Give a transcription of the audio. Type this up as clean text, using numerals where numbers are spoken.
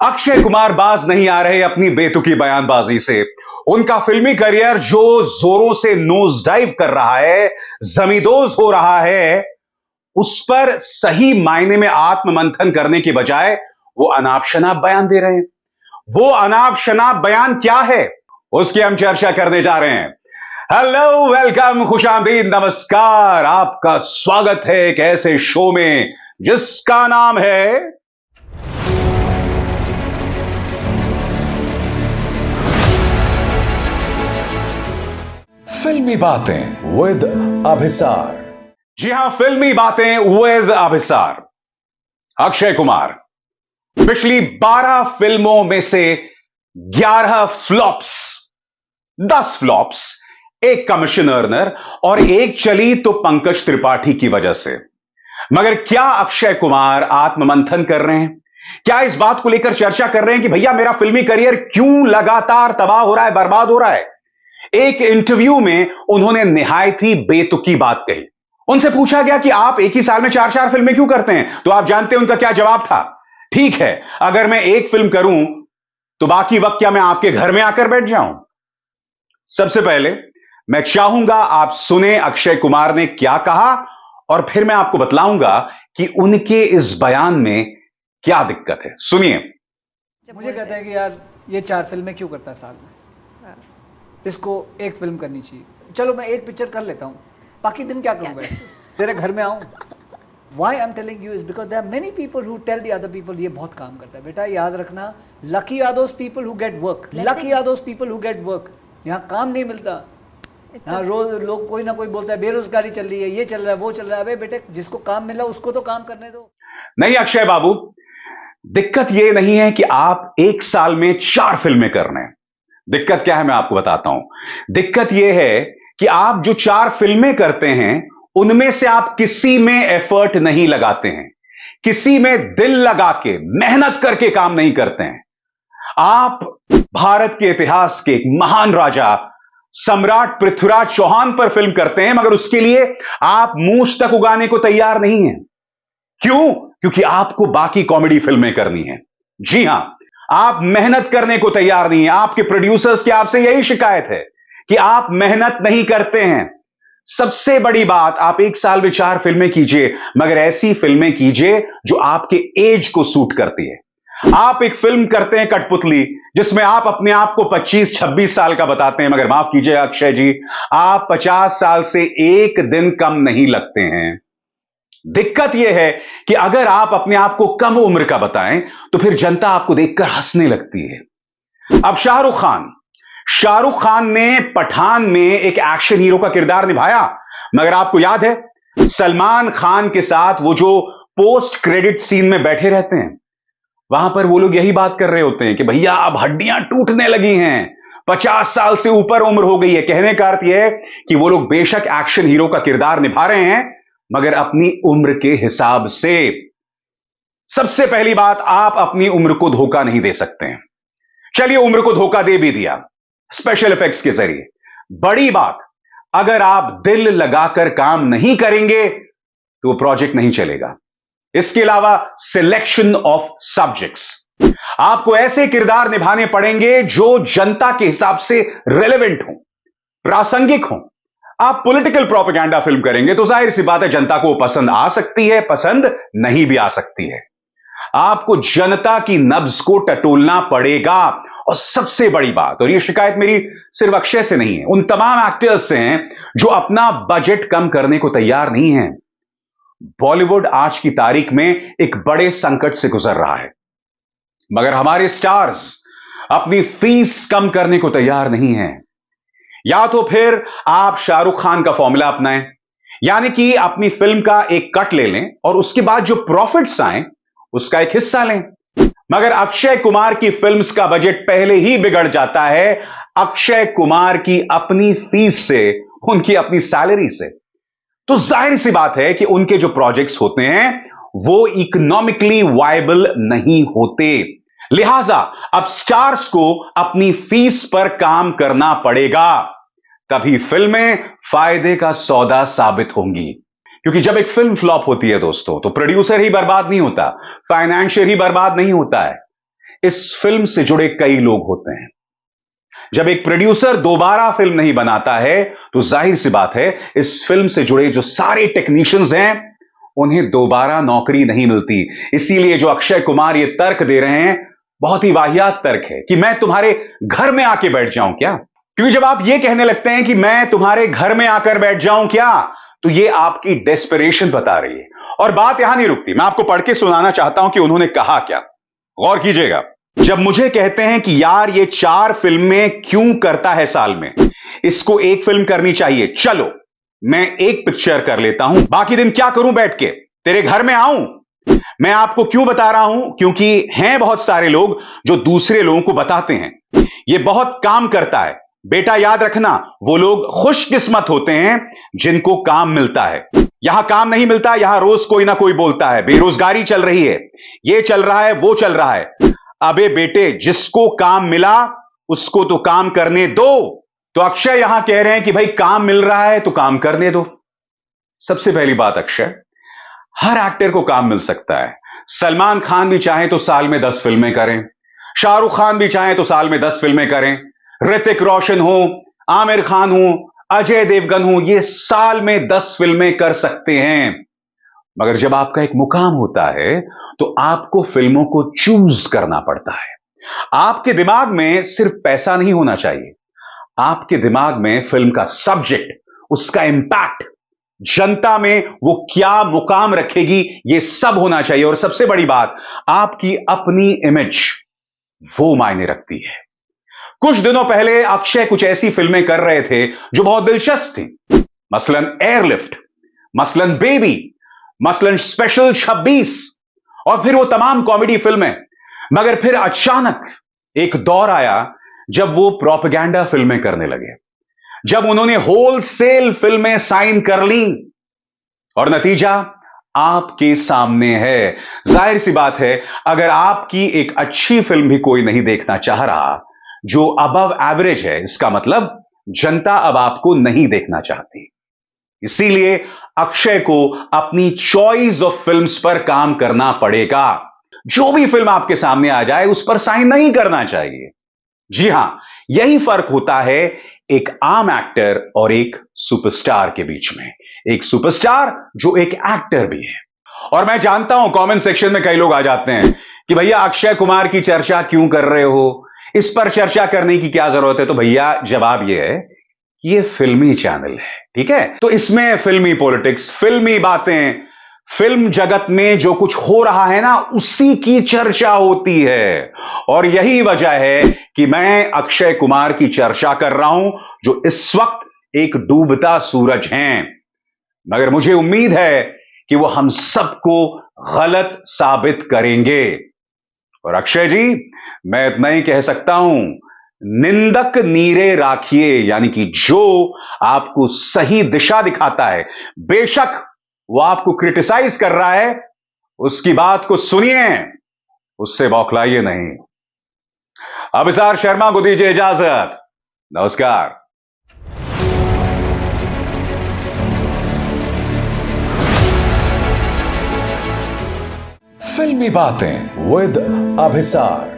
अक्षय कुमार बाज नहीं आ रहे अपनी बेतुकी बयानबाजी से। उनका फिल्मी करियर जो जोरों से नोज डाइव कर रहा है, जमींदोज हो रहा है, उस पर सही मायने में आत्ममंथन करने की बजाय वो अनाप शनाप बयान दे रहे हैं। वो अनाप शनाप बयान क्या है, उसकी हम चर्चा करने जा रहे हैं। हेलो, वेलकम, खुशामदीद, नमस्कार। आपका स्वागत है एक ऐसे शो में जिसका नाम है फिल्मी बातें विद अभिसार। जी हां, फिल्मी बातें विद अभिसार। अक्षय कुमार पिछली 12 फिल्मों में से 11 फ्लॉप्स, 10 फ्लॉप्स, एक कमीशन अर्नर और एक चली तो पंकज त्रिपाठी की वजह से। मगर क्या अक्षय कुमार आत्ममंथन कर रहे हैं? क्या इस बात को लेकर चर्चा कर रहे हैं कि भैया मेरा फिल्मी करियर क्यों लगातार तबाह हो रहा है, बर्बाद हो रहा है? एक इंटरव्यू में उन्होंने निहायत ही बेतुकी बात कही। उनसे पूछा गया कि आप एक ही साल में 4-4 फिल्में क्यों करते हैं? तो आप जानते हैं उनका क्या जवाब था? ठीक है, अगर मैं एक फिल्म करूं तो बाकी वक्त क्या मैं आपके घर में आकर बैठ जाऊं? सबसे पहले मैं चाहूंगा आप सुने अक्षय कुमार ने क्या कहा और फिर मैं आपको बतलाऊंगा कि उनके इस बयान में क्या दिक्कत है। सुनिए। मुझे कहता है कि यार ये 4 फिल्में क्यों करता है साल में, इसको एक फिल्म करनी चाहिए। चलो मैं एक पिक्चर कर लेता हूँ, बाकी दिन क्या करूँगा? तेरे घर में आऊँ? Why I'm telling you is because there are many people who tell the other people ये बहुत काम करता है। बेटा याद रखना, lucky are those people who get work, lucky are those people who get work। यहाँ काम नहीं मिलता, यहाँ रोज लोग कोई ना कोई बोलता है बेरोजगारी चल रही है, ये चल रहा है, वो चल रहा है। अबे बेटे, जिसको काम मिला उसको तो काम करने दो। नहीं अक्षय बाबू, दिक्कत यह नहीं है कि आप एक साल में 4 फिल्में कर रहे हैं। दिक्कत क्या है मैं आपको बताता हूं। दिक्कत यह है कि आप जो 4 फिल्में करते हैं उनमें से आप किसी में एफर्ट नहीं लगाते हैं, किसी में दिल लगा के मेहनत करके काम नहीं करते हैं। आप भारत के इतिहास के एक महान राजा सम्राट पृथ्वीराज चौहान पर फिल्म करते हैं, मगर उसके लिए आप मूंछ तक उगाने को तैयार नहीं हैं। क्यों? क्योंकि आपको बाकी कॉमेडी फिल्में करनी है। जी हां, आप मेहनत करने को तैयार नहीं है। आपके प्रोड्यूसर्स की आपसे यही शिकायत है कि आप मेहनत नहीं करते हैं। सबसे बड़ी बात, आप एक साल में 4 फिल्में कीजिए, मगर ऐसी फिल्में कीजिए जो आपके एज को सूट करती है। आप एक फिल्म करते हैं कठपुतली, जिसमें आप अपने आप को 25-26 साल का बताते हैं, मगर माफ कीजिएगा अक्षय जी, आप 50 साल से एक दिन कम नहीं लगते हैं। दिक्कत यह है कि अगर आप अपने आप को कम उम्र का बताएं तो फिर जनता आपको देखकर हंसने लगती है। अब शाहरुख खान ने पठान में एक एक्शन हीरो का किरदार निभाया, मगर आपको याद है सलमान खान के साथ वो जो पोस्ट क्रेडिट सीन में बैठे रहते हैं, वहां पर वो लोग यही बात कर रहे होते हैं कि भैया अब हड्डियां टूटने लगी हैं, 50 साल से ऊपर उम्र हो गई है। कहने का अर्थ यह है कि वो लोग बेशक एक्शन हीरो का किरदार निभा रहे हैं, मगर अपनी उम्र के हिसाब से। सबसे पहली बात, आप अपनी उम्र को धोखा नहीं दे सकते हैं। चलिए, उम्र को धोखा दे भी दिया स्पेशल इफेक्ट्स के जरिए। बड़ी बात, अगर आप दिल लगाकर काम नहीं करेंगे तो प्रोजेक्ट नहीं चलेगा। इसके अलावा सिलेक्शन ऑफ सब्जेक्ट्स, आपको ऐसे किरदार निभाने पड़ेंगे जो जनता के हिसाब से रेलेवेंट हो, प्रासंगिक हो। आप पॉलिटिकल प्रोपेगेंडा फिल्म करेंगे तो जाहिर सी बात है जनता को पसंद आ सकती है, पसंद नहीं भी आ सकती है। आपको जनता की नब्ज को टटोलना पड़ेगा। और सबसे बड़ी बात, और यह शिकायत मेरी सिर्फ अक्षय से नहीं है, उन तमाम एक्टर्स से हैं जो अपना बजट कम करने को तैयार नहीं है। बॉलीवुड आज की तारीख में एक बड़े संकट से गुजर रहा है, मगर हमारे स्टार्स अपनी फीस कम करने को तैयार नहीं हैं। या तो फिर आप शाहरुख खान का फॉर्मूला अपनाएं, यानी कि अपनी फिल्म का एक कट ले लें और उसके बाद जो प्रॉफिट्स आए उसका एक हिस्सा लें। मगर अक्षय कुमार की फिल्म्स का बजट पहले ही बिगड़ जाता है अक्षय कुमार की अपनी फीस से, उनकी अपनी सैलरी से। तो जाहिर सी बात है कि उनके जो प्रोजेक्ट्स होते हैं वो इकोनॉमिकली वायबल नहीं होते। लिहाजा अब स्टार्स को अपनी फीस पर काम करना पड़ेगा, तभी फिल्में फायदे का सौदा साबित होंगी। क्योंकि जब एक फिल्म फ्लॉप होती है दोस्तों, तो प्रोड्यूसर ही बर्बाद नहीं होता, फाइनेंशियर ही बर्बाद नहीं होता है। इस फिल्म से जुड़े कई लोग होते हैं। जब एक प्रोड्यूसर दोबारा फिल्म नहीं बनाता है तो जाहिर सी बात है इस फिल्म से जुड़े जो सारे टेक्नीशियंस हैं उन्हें दोबारा नौकरी नहीं मिलती। इसीलिए जो अक्षय कुमार ये तर्क दे रहे हैं बहुत ही वाहियात तर्क है कि मैं तुम्हारे घर में आके बैठ जाऊं क्या। क्योंकि जब आप ये कहने लगते हैं कि मैं तुम्हारे घर में आकर बैठ जाऊं क्या, तो ये आपकी डेस्परेशन बता रही है। और बात यहां नहीं रुकती, मैं आपको पढ़ के सुनाना चाहता हूं कि उन्होंने कहा क्या। गौर कीजिएगा। जब मुझे कहते हैं कि यार ये 4 फिल्में क्यों करता है साल में, इसको एक फिल्म करनी चाहिए, चलो मैं एक पिक्चर कर लेता हूं, बाकी दिन क्या करूं बैठ के, तेरे घर में आऊं। मैं आपको क्यों बता रहा हूं, क्योंकि हैं बहुत सारे लोग जो दूसरे लोगों को बताते हैं ये बहुत काम करता है। बेटा याद रखना, वो लोग खुशकिस्मत होते हैं जिनको काम मिलता है। यहां काम नहीं मिलता, यहां रोज कोई ना कोई बोलता है बेरोजगारी चल रही है, ये चल रहा है, वो चल रहा है। अबे बेटे, जिसको काम मिला उसको तो काम करने दो। तो अक्षय यहां कह रहे हैं कि भाई काम मिल रहा है तो काम करने दो। सबसे पहली बात, अक्षय, हर एक्टर को काम मिल सकता है। सलमान खान भी चाहे तो साल में 10 फिल्में करें, शाहरुख खान भी चाहे तो साल में 10 फिल्में करें, ऋतिक रोशन हो, आमिर खान हो, अजय देवगन हो, ये साल में 10 फिल्में कर सकते हैं। मगर जब आपका एक मुकाम होता है तो आपको फिल्मों को चूज करना पड़ता है। आपके दिमाग में सिर्फ पैसा नहीं होना चाहिए, आपके दिमाग में फिल्म का सब्जेक्ट, उसका इंपैक्ट, जनता में वो क्या मुकाम रखेगी, ये सब होना चाहिए। और सबसे बड़ी बात, आपकी अपनी इमेज, वो मायने रखती है। कुछ दिनों पहले अक्षय कुछ ऐसी फिल्में कर रहे थे जो बहुत दिलचस्प थी, मसलन एयरलिफ्ट, मसलन बेबी, मसलन स्पेशल 26 और फिर वो तमाम कॉमेडी फिल्में। मगर फिर अचानक एक दौर आया जब वो प्रोपेगेंडा फिल्में करने लगे, जब उन्होंने होलसेल फिल्में साइन कर ली और नतीजा आपके सामने है। जाहिर सी बात है, अगर आपकी एक अच्छी फिल्म भी कोई नहीं देखना चाह रहा जो अबव एवरेज है, इसका मतलब जनता अब आपको नहीं देखना चाहती। इसीलिए अक्षय को अपनी चॉइस ऑफ फिल्म्स पर काम करना पड़ेगा। जो भी फिल्म आपके सामने आ जाए उस पर साइन नहीं करना चाहिए। जी हां, यही फर्क होता है एक आम एक्टर और एक सुपरस्टार के बीच में। एक सुपरस्टार जो एक एक्टर भी है। और मैं जानता हूं कमेंट सेक्शन में कई लोग आ जाते हैं कि भैया अक्षय कुमार की चर्चा क्यों कर रहे हो, इस पर चर्चा करने की क्या जरूरत है। तो भैया जवाब यह है कि यह फिल्मी चैनल है, ठीक है, तो इसमें फिल्मी पॉलिटिक्स, फिल्मी बातें, फिल्म जगत में जो कुछ हो रहा है ना, उसी की चर्चा होती है। और यही वजह है कि मैं अक्षय कुमार की चर्चा कर रहा हूं जो इस वक्त एक डूबता सूरज हैं। मगर मुझे उम्मीद है कि वो हम सबको गलत साबित करेंगे। और अक्षय जी, मैं इतना ही कह सकता हूं, निंदक नीरे राखिए, यानी कि जो आपको सही दिशा दिखाता है, बेशक वो आपको क्रिटिसाइज कर रहा है, उसकी बात को सुनिए, उससे बौखलाइए नहीं। अभिसार शर्मा को दीजिए इजाजत। नमस्कार। फिल्मी बातें विद अभिसार।